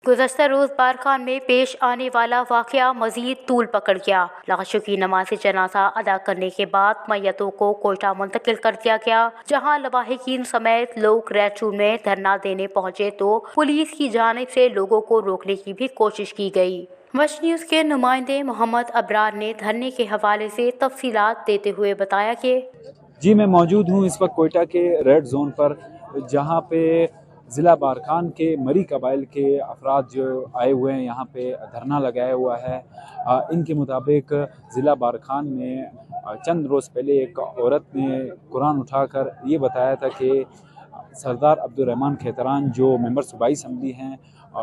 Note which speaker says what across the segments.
Speaker 1: گزشتہ روز بارکھان میں پیش آنے والا واقعہ مزید طول پکڑ گیا۔ لاشوں کی نماز جنازہ ادا کرنے کے بعد میتوں کو کوئٹہ منتقل کر دیا گیا، جہاں لواحقین سمیت لوگ ریڈ روم میں دھرنا دینے پہنچے تو پولیس کی جانب سے لوگوں کو روکنے کی بھی کوشش کی گئی۔ وش نیوز کے نمائندے محمد ابرار نے دھرنے کے حوالے سے تفصیلات دیتے ہوئے بتایا کہ
Speaker 2: جی میں موجود ہوں اس وقت کوئٹہ کے ریڈ زون پر، جہاں پہ ضلع بارکھان کے مری قبائل کے افراد جو آئے ہوئے ہیں یہاں پہ دھرنا لگایا ہوا ہے۔ ان کے مطابق ضلع بارکھان میں چند روز پہلے ایک عورت نے قرآن اٹھا کر یہ بتایا تھا کہ سردار عبدالرحمن کھیتران جو ممبر صوبائی اسمبلی ہیں،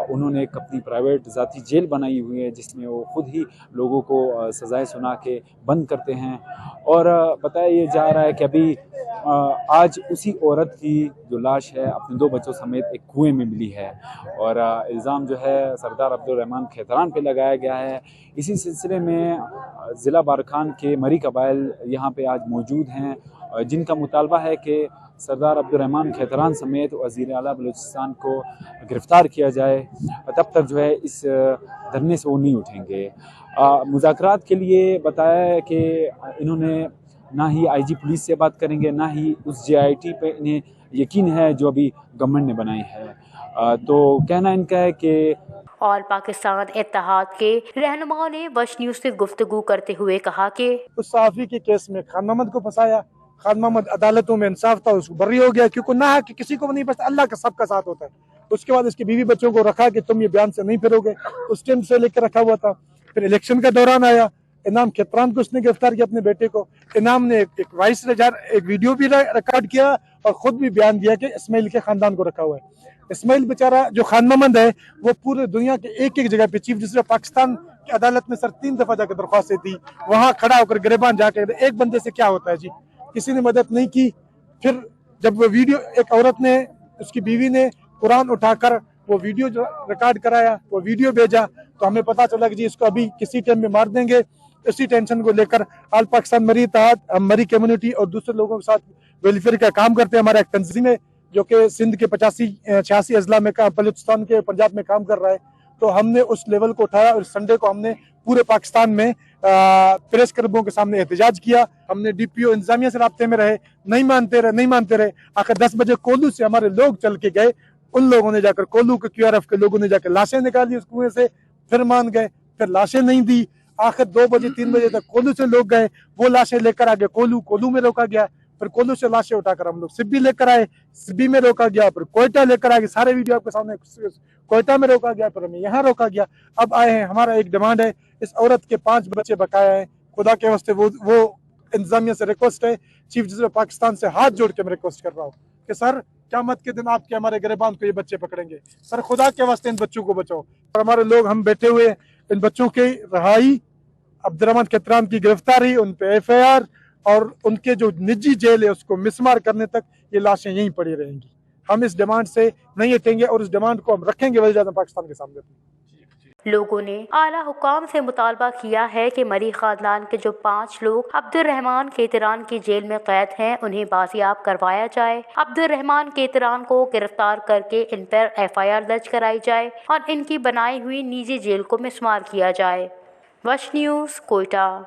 Speaker 2: انہوں نے ایک اپنی پرائیویٹ ذاتی جیل بنائی ہوئی ہے جس میں وہ خود ہی لوگوں کو سزائیں سنا کے بند کرتے ہیں، اور بتایا یہ جا رہا ہے کہ ابھی آج اسی عورت کی جو لاش ہے اپنے 2 بچوں سمیت ایک کنویں میں ملی ہے، اور الزام جو ہے سردار عبدالرحمن کھیتران پہ لگایا گیا ہے۔ اسی سلسلے میں ضلع بارکھان کے مری قبائل یہاں پہ آج موجود ہیں، جن کا مطالبہ ہے کہ سردار عبدالرحمن کھیتران سمیت وزیر اعلیٰ بلوچستان کو گرفتار کیا جائے، تب تک جو ہے اس دھرنے سے وہ نہیں اٹھیں گے۔ مذاکرات کے لیے بتایا ہے کہ انہوں نے نہ ہی آئی جی پولیس سے بات کریں گے، نہ ہی اس جے آئی ٹی پہ انہیں یقین ہے جو ابھی گورنمنٹ نے بنائی ہے۔ تو کہنا ان کا ہے کہ
Speaker 1: اور پاکستان اتحاد کے رہنماؤں نے وش نیوز سے گفتگو کرتے ہوئے کہا کہ
Speaker 3: اس صحافی کے کیس میں خان محمد کو پھنسایا، خان محمد عدالتوں میں انصاف تھا، اس کو بری ہو گیا، کیونکہ نہ کہ کسی کو نہیں پتا، اللہ کا سب کا ساتھ ہوتا ہے۔ اس کے بعد اس کی بیوی بچوں کو رکھا کہ تم یہ بیان سے نہیں پھرو گے، اس ٹائم سے لے کے رکھا ہوا تھا۔ پھر الیکشن کا دوران آیا، انعام کھیتران کو اس نے گرفتار کیا اپنے بیٹے کو۔ انعام نے ایک وائس ایک ویڈیو بھی ریکارڈ کیا اور خود بھی بیان دیا کہ اسماعیل کے خاندان کو رکھا ہوا ہے۔ اسماعیل بیچارہ جو خان محمد ہے وہ پورے دنیا کے ایک جگہ پہ چیف جسٹس آف پاکستان کی عدالت میں 3 دفعہ جا کے درخواستیں دی، وہاں کھڑا ہو کر گریبان جا کے ایک بندے سے کیا ہوتا ہے جی، کسی نے مدد نہیں کی۔ پھر جب وہ ویڈیو ایک عورت نے، اس کی بیوی نے قرآن اٹھا کر وہ ویڈیو جو ریکارڈ کرایا، وہ ویڈیو بھیجا، تو ہمیں پتا چلا کہ جی اس کو ابھی کسی ٹائم میں مار دیں گے۔ اسی ٹینشن کو لے کر آل پاکستان مری اتحاد، ہم مری کمیونٹی اور دوسرے لوگوں کے ساتھ ویلفیئر کا کام کرتے ہیں۔ ہمارا ایک تنظیم ہے جو کہ سندھ کے 85-86 اضلاع میں بلوچستان کے پنجاب میں کام کر رہا ہے، تو ہم نے اس لیول کو اٹھایا اور سنڈے کو ہم نے پورے پاکستان میں پریس کلبوں کے سامنے احتجاج کیا۔ ہم نے ڈی پی او انتظامیہ سے رابطے میں رہے، نہیں مانتے رہے، آخر 10 بجے کولو سے ہمارے لوگ چل کے گئے، ان لوگوں نے جا کر کولو کے کیو آر ایف کے لوگوں نے جا کے لاشیں نکالی اس کنویں سے، پھر مان گئے، پھر لاشیں نہیں دی، آخر 2 بجے 3 بجے تک کولو سے لوگ گئے، وہ لاشیں لے کر آگے کولو میں روکا گیا، پھر کولو سے لاشیں اٹھا کر ہم لوگ سبی لے کر آئے، سبی میں روکا گیا، پھر کوئٹہ لے کر آگے، سارے ویڈیو آپ کے سامنے، کوئٹہ میں روکا گیا، پھر ہمیں یہاں روکا گیا۔ اب آئے ہیں، ہمارا ایک ڈیمانڈ ہے، اس عورت کے 5 بچے بقایا ہیں، خدا کے واسطے وہ انتظامیہ سے ریکویسٹ ہے، چیف جسٹس آف پاکستان سے ہاتھ جوڑ کے میں ریکویسٹ کر رہا ہوں کہ سر قیامت کے دن آپ کے ہمارے گریبان کو یہ بچے پکڑیں گے، سر خدا کے واسطے ان بچوں کو بچاؤ۔ اور ہمارے لوگ ہم بیٹھے ہوئے ہیں، ان بچوں کی رہائی، عبدالرحمن کھیتران کی گرفتاری، ان پہ ایف آئی آر اور ان کے جو نجی جیل ہے اس کو مسمار کرنے تک یہ لاشیں یہیں پڑی رہیں گی۔ ہم اس ڈیمانڈ سے نہیں ہٹیں گے اور اس ڈیمانڈ کو ہم رکھیں گے وزیر اعظم پاکستان کے سامنے۔
Speaker 1: لوگوں نے اعلیٰ حکام سے مطالبہ کیا ہے کہ مری خاندان کے جو 5 لوگ عبدالرحمن کھیتران کی جیل میں قید ہیں انہیں بازیاب کروایا جائے، عبدالرحمن کھیتران کو گرفتار کر کے ان پر ایف آئی آر درج کرائی جائے اور ان کی بنائی ہوئی نجی جیل کو مسمار کیا جائے۔ وش نیوز، کوئٹہ۔